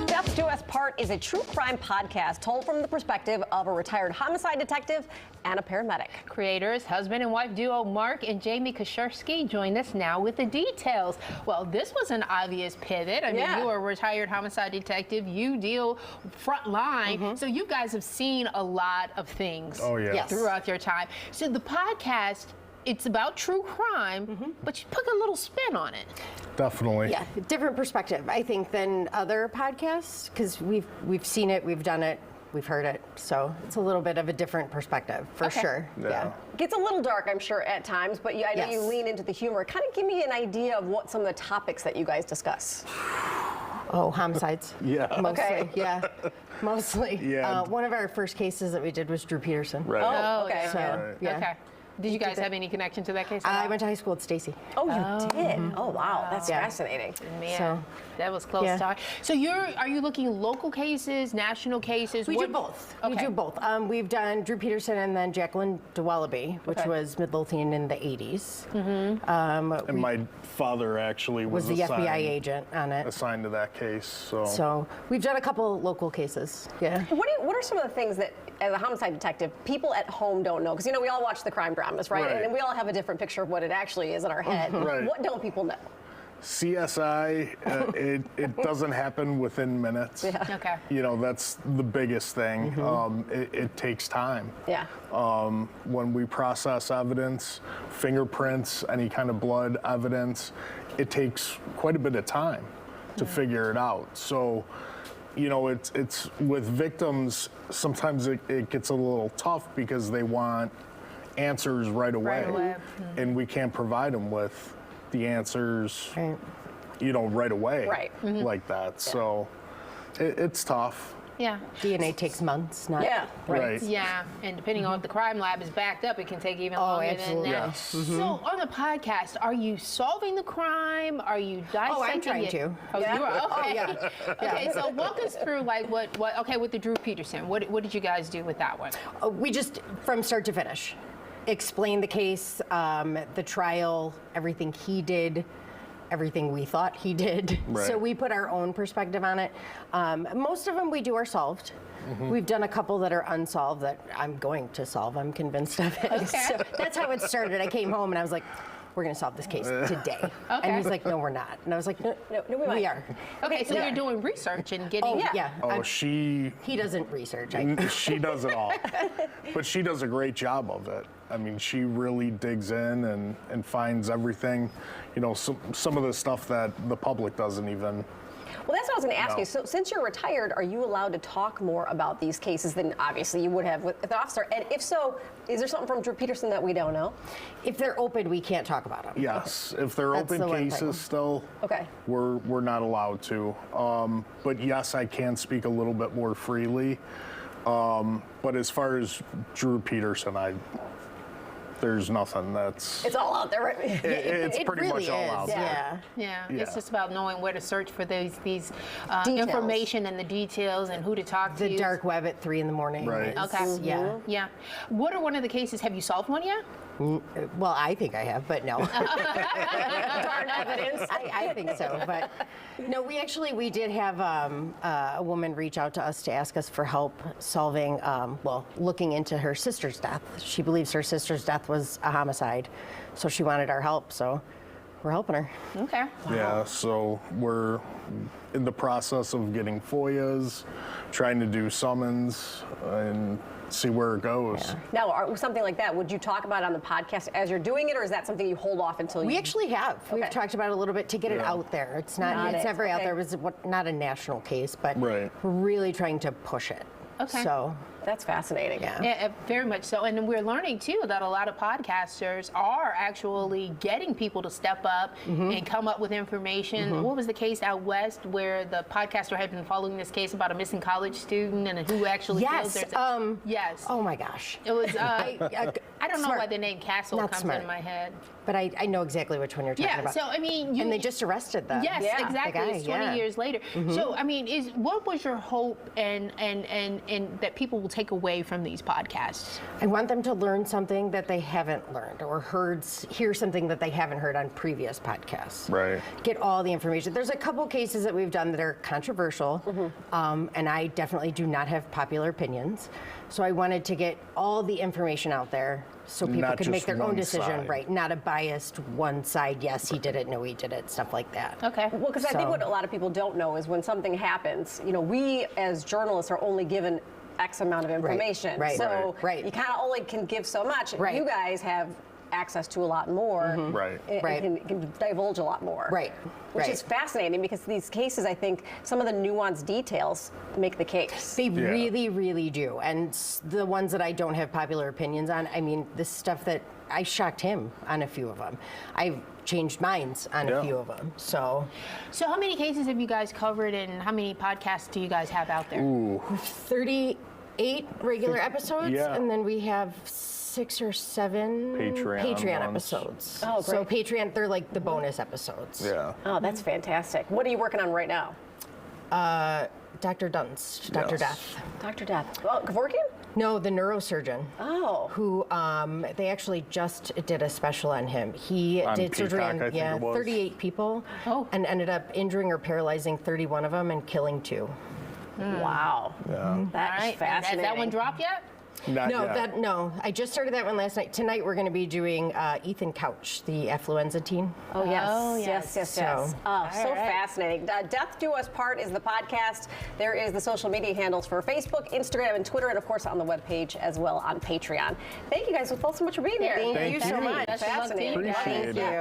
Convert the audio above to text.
Deaths Do Us Part is a true crime podcast told from the perspective of a retired homicide detective and a paramedic. Creators, husband and wife duo Mark and Jamie Kashirsky join us now with the details. Well, this was an obvious pivot. I mean, you are a retired homicide detective. You deal front line. So you guys have seen a lot of things throughout your time. So the podcast, it's about true crime, but you put a little spin on it. Definitely. Yeah, different perspective, I think, than other podcasts, because we've seen it, we've done it, we've heard it, so it's a little bit of a different perspective, for sure. Yeah. It gets a little dark, I'm sure, at times, but I know you lean into the humor. Kind of give me an idea of what some of the topics that you guys discuss. Oh, homicides. Yeah. Mostly, Okay. mostly. Yeah. One of our first cases that we did was Drew Peterson. Right. Oh, okay. So, yeah. Okay. Did you guys have any connection to that case? I went to high school with Stacy. Oh, you did? Oh, wow. That's Yeah. fascinating. Man, So, that was close talk. So are you looking local cases, national cases? We do both. Okay. We do both. We've done Drew Peterson and then Jacqueline DeWellaby, which was Midlothian in the 80s. And my father actually was the assigned, FBI agent on it. assigned to that case. So we've done a couple local cases. Yeah. What are some of the things that, as a homicide detective, people at home don't know? Because, we all watch the crime dramas, right? Right. And we all have a different picture of what it actually is in our head. Right. What don't people know? CSI, it doesn't happen within minutes. Okay. That's the biggest thing. It takes time. Yeah. When we process evidence, fingerprints, any kind of blood evidence, it takes quite a bit of time to figure it out. So, it's with victims, sometimes it gets a little tough because they want answers right away. And we can't provide them with the answers, right away. Right. Like that. Yeah. So it's tough. Yeah. DNA takes months, not. Yeah. Right. Yeah, and depending on if the crime lab is backed up, it can take even longer absolutely. than that. Yes. So on the podcast, are you solving the crime? Are you dissecting I'm trying it? to. Oh, you are? Okay. yeah. Okay, so walk us through with the Drew Peterson, what did you guys do with that one? We just, from start to finish, explained the case, the trial, everything he did, everything we thought he did. Right. So we put our own perspective on it. Most of them we do are solved. We've done a couple that are unsolved that I'm going to solve. I'm convinced of it. Okay. So that's how it started. I came home and I was like, we're going to solve this case today. And he's like, no, we're not. And I was like, no, we are. Okay, so you're doing research and getting... He doesn't research. She does it all. But she does a great job of it. I mean, she really digs in and finds everything, some of the stuff that the public doesn't even. Well, that's what I was going to ask you. So since you're retired, are you allowed to talk more about these cases than obviously you would have with the officer? And if so, is there something from Drew Peterson that we don't know? If they're open, we can't talk about them. Yes, if they're That's open the one thing. cases still, we're not allowed to. But yes, I can speak a little bit more freely. But as far as Drew Peterson, there's nothing that's. It's all out there, right? It's pretty really much all out there. Yeah, it's just about knowing where to search for these information and the details and who to talk to. The dark web at 3 a.m. Right. Okay. Yeah. What are one of the cases? Have you solved one yet? Well, I think I have, but no. Hard evidence. I think so, but no. We did have a woman reach out to us to ask us for help solving, looking into her sister's death. She believes her sister's death was a homicide, so she wanted our help. So we're helping her. Okay. Yeah. So we're in the process of getting FOIAs, trying to do summons, and see where it goes. Now, something like that, would you talk about it on the podcast as you're doing it, or is that something you hold off until you... We actually have. We've talked about it a little bit to get it out there. It's not very out there. It was not a national case, but we're really trying to push it. Okay. So that's fascinating. Yeah, very much so. And we're learning too that a lot of podcasters are actually getting people to step up and come up with information. What was the case out west where the podcaster had been following this case about a missing college student and who actually killed their... Yes. Oh my gosh. It was... I I don't know Smart. why the name Castle Not comes smart. into my head. But I know exactly which one you're talking Yeah, about. so I mean, and they just arrested them. Yes, Yeah. exactly. The guy, It's 20 years later. So I mean, what was your hope and that people will take away from these podcasts? I want them to learn something that they haven't learned or hear something that they haven't heard on previous podcasts. Right. Get all the information. There's a couple cases that we've done that are controversial, and I definitely do not have popular opinions. So I wanted to get all the information out there so people Not could make just their own one decision, side. right? Not a biased one side, yes, he did it, no, he did it, stuff like that. Okay. Well, because I think So- what a lot of people don't know is when something happens, we as journalists are only given X amount of information. right, So right. you kind of only can give so much. Right. You guys have access to a lot more. Right. And Right. can divulge a lot more. Right. Which Right. is fascinating because these cases, I think, some of the nuanced details make the case. They Yeah. really, really do. And the ones that I don't have popular opinions on, I mean, this stuff that I shocked him on a few of them. I've changed minds on Yeah. a few of them. So So how many cases have you guys covered, and how many podcasts do you guys have out there? 38 regular episodes, yeah. and then we have 6 or 7 Patreon ones. episodes. Oh, So great. Patreon, they're like the bonus episodes. Yeah. Oh, that's fantastic. What are you working on right now? Dr. Dunst, Dr. Yes. Death. Dr. Death. Oh, Kevorkian? No, the neurosurgeon. Oh. Who they actually just did a special on him. He On did surgery Peacock, on I think it was. 38 people, and ended up injuring or paralyzing 31 of them and killing 2. Wow. Yeah. That's All right. And fascinating. has that one dropped yet? Not yet. No. I just started that one last night. Tonight we're going to be doing Ethan Couch, the affluenza teen. Oh, yes. Oh, yes. So- Oh, so right. fascinating. Death Do Us Part is the podcast. There is the social media handles for Facebook, Instagram, and Twitter, and of course on the webpage as well on Patreon. Thank you guys both so much for being here. Thank you so much. Best of luck to you Fascinating. guys. Appreciate it. Thank you.